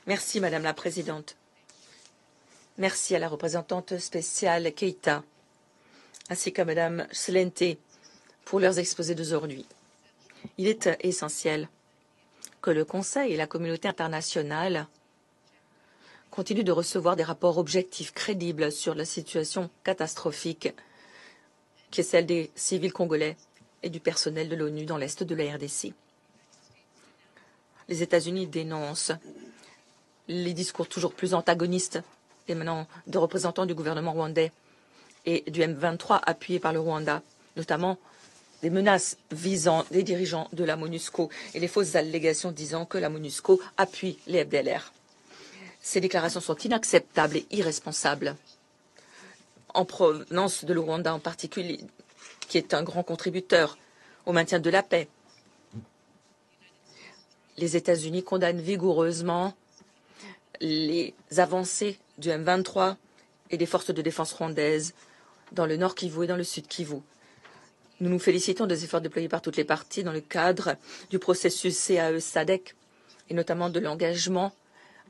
Merci, Madame la Présidente. Merci à la représentante spéciale Keïta, ainsi qu'à Madame Slente pour leurs exposés d'aujourd'hui. Il est essentiel que le Conseil et la communauté internationale continuent de recevoir des rapports objectifs, crédibles sur la situation catastrophique qui est celle des civils congolais et du personnel de l'ONU dans l'est de la RDC. Les États-Unis dénoncent les discours toujours plus antagonistes émanant de représentants du gouvernement rwandais et du M23 appuyé par le Rwanda, notamment des menaces visant les dirigeants de la MONUSCO et les fausses allégations disant que la MONUSCO appuie les FDLR. Ces déclarations sont inacceptables et irresponsables, en provenance de le Rwanda en particulier, qui est un grand contributeur au maintien de la paix. Les États-Unis condamnent vigoureusement les avancées du M23 et des forces de défense rwandaises dans le nord Kivu et dans le sud Kivu. Nous nous félicitons des efforts déployés par toutes les parties dans le cadre du processus CAE-SADC et notamment de l'engagement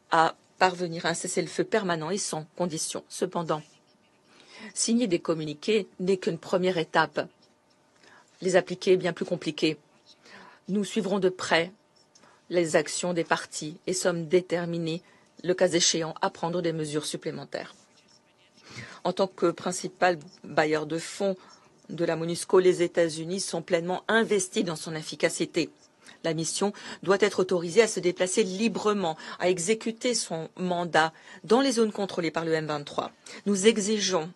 à parvenir à un cessez-le-feu permanent et sans condition. Cependant, signer des communiqués n'est qu'une première étape. Les appliquer est bien plus compliqué. Nous suivrons de près les actions des parties et sommes déterminés, le cas échéant, à prendre des mesures supplémentaires. En tant que principal bailleur de fonds de la MONUSCO, les États-Unis sont pleinement investis dans son efficacité. La mission doit être autorisée à se déplacer librement, à exécuter son mandat dans les zones contrôlées par le M23. Nous exigeons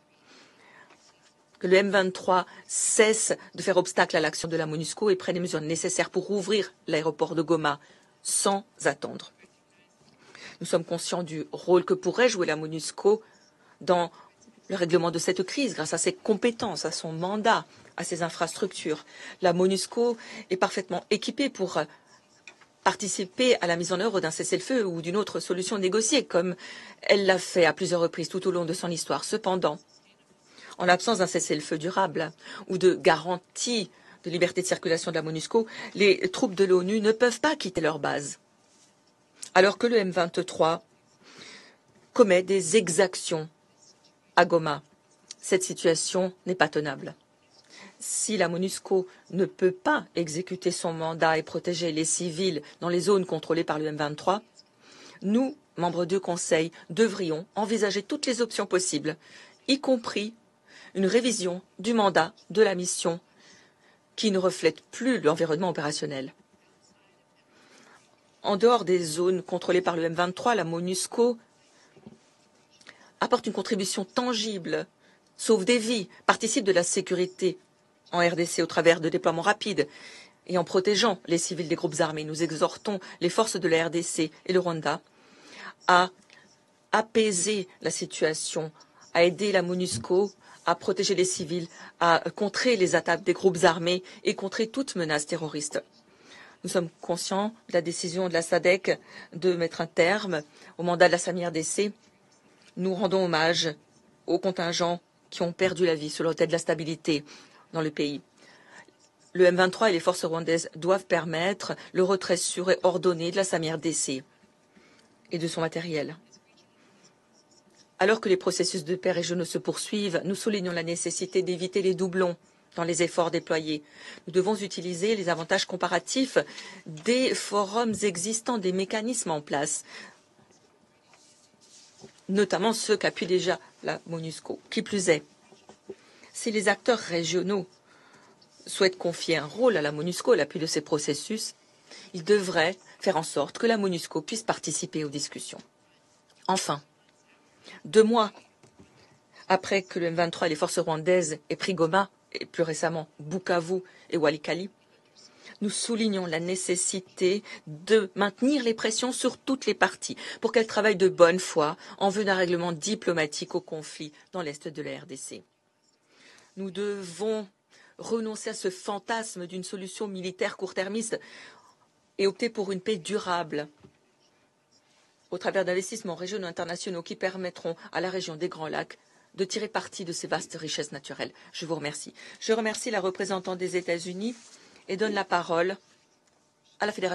que le M23 cesse de faire obstacle à l'action de la MONUSCO et prenne les mesures nécessaires pour ouvrir l'aéroport de Goma sans attendre. Nous sommes conscients du rôle que pourrait jouer la MONUSCO dans le règlement de cette crise grâce à ses compétences, à son mandat, à ses infrastructures. La MONUSCO est parfaitement équipée pour participer à la mise en œuvre d'un cessez-le-feu ou d'une autre solution négociée, comme elle l'a fait à plusieurs reprises tout au long de son histoire. Cependant, en l'absence d'un cessez-le-feu durable ou de garantie de liberté de circulation de la MONUSCO, les troupes de l'ONU ne peuvent pas quitter leur base. Alors que le M23 commet des exactions à Goma, cette situation n'est pas tenable. Si la MONUSCO ne peut pas exécuter son mandat et protéger les civils dans les zones contrôlées par le M23, nous, membres du Conseil, devrions envisager toutes les options possibles, y compris une révision du mandat de la mission qui ne reflète plus l'environnement opérationnel. En dehors des zones contrôlées par le M23, la MONUSCO apporte une contribution tangible, sauve des vies, participe de la sécurité en RDC au travers de déploiements rapides et en protégeant les civils des groupes armés. Nous exhortons les forces de la RDC et le Rwanda à apaiser la situation, à aider la MONUSCO à protéger les civils, à contrer les attaques des groupes armés et contrer toute menace terroriste. Nous sommes conscients de la décision de la SADC de mettre un terme au mandat de la SAMI-RDC. Nous rendons hommage aux contingents qui ont perdu la vie sur l'autel de la stabilité dans le pays. Le M23 et les forces rwandaises doivent permettre le retrait sûr et ordonné de la SAMI-RDC et de son matériel. Alors que les processus de paix régionaux se poursuivent, nous soulignons la nécessité d'éviter les doublons dans les efforts déployés. Nous devons utiliser les avantages comparatifs des forums existants, des mécanismes en place, notamment ceux qu'appuie déjà la MONUSCO. Qui plus est, si les acteurs régionaux souhaitent confier un rôle à la MONUSCO à l'appui de ces processus, ils devraient faire en sorte que la MONUSCO puisse participer aux discussions. Enfin, 2 mois après que le M23 et les forces rwandaises aient pris Goma, et plus récemment Bukavu et Walikale, nous soulignons la nécessité de maintenir les pressions sur toutes les parties pour qu'elles travaillent de bonne foi en vue d'un règlement diplomatique au conflit dans l'est de la RDC. Nous devons renoncer à ce fantasme d'une solution militaire court-termiste et opter pour une paix durable au travers d'investissements régionaux et internationaux qui permettront à la région des Grands Lacs de tirer parti de ces vastes richesses naturelles. Je vous remercie. Je remercie la représentante des États-Unis et donne la parole à la Fédération.